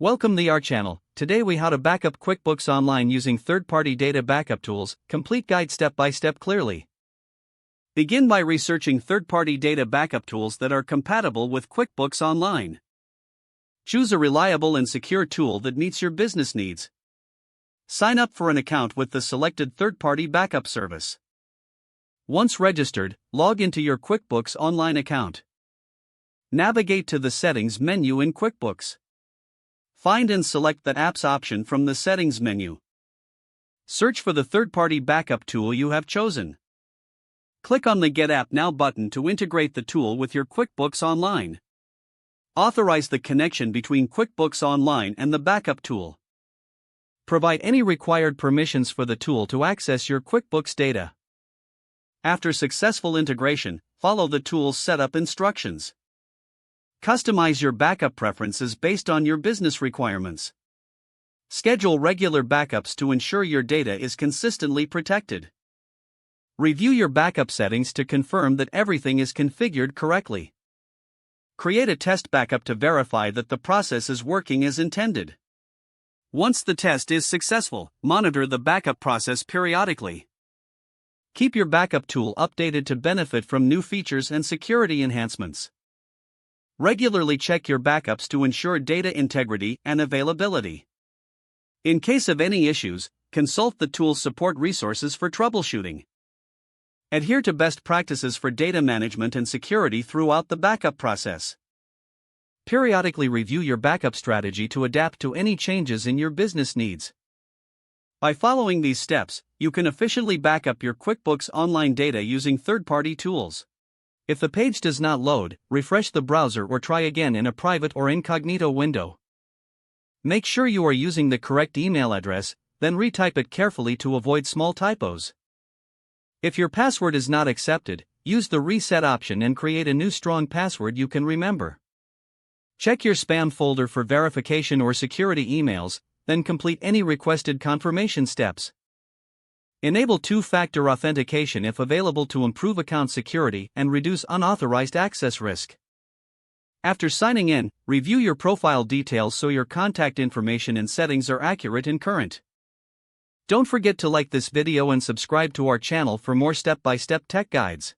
Welcome to our channel. Today we how to backup QuickBooks Online using third-party data backup tools. Complete guide step by step clearly. Begin by researching third-party data backup tools that are compatible with QuickBooks Online. Choose a reliable and secure tool that meets your business needs. Sign up for an account with the selected third-party backup service. Once registered, log into your QuickBooks Online account. Navigate to the Settings menu in QuickBooks. Find and select the Apps option from the Settings menu. Search for the third-party backup tool you have chosen. Click on the Get App Now button to integrate the tool with your QuickBooks Online. Authorize the connection between QuickBooks Online and the backup tool. Provide any required permissions for the tool to access your QuickBooks data. After successful integration, follow the tool's setup instructions. Customize your backup preferences based on your business requirements. Schedule regular backups to ensure your data is consistently protected. Review your backup settings to confirm that everything is configured correctly. Create a test backup to verify that the process is working as intended. Once the test is successful, monitor the backup process periodically. Keep your backup tool updated to benefit from new features and security enhancements. Regularly check your backups to ensure data integrity and availability. In case of any issues, consult the tool's support resources for troubleshooting. Adhere to best practices for data management and security throughout the backup process. Periodically review your backup strategy to adapt to any changes in your business needs. By following these steps, you can efficiently backup your QuickBooks Online data using third-party tools. If the page does not load, refresh the browser or try again in a private or incognito window. Make sure you are using the correct email address, then retype it carefully to avoid small typos. If your password is not accepted, use the reset option and create a new strong password you can remember. Check your spam folder for verification or security emails, then complete any requested confirmation steps. Enable two-factor authentication if available to improve account security and reduce unauthorized access risk. After signing in, review your profile details so your contact information and settings are accurate and current. Don't forget to like this video and subscribe to our channel for more step-by-step tech guides.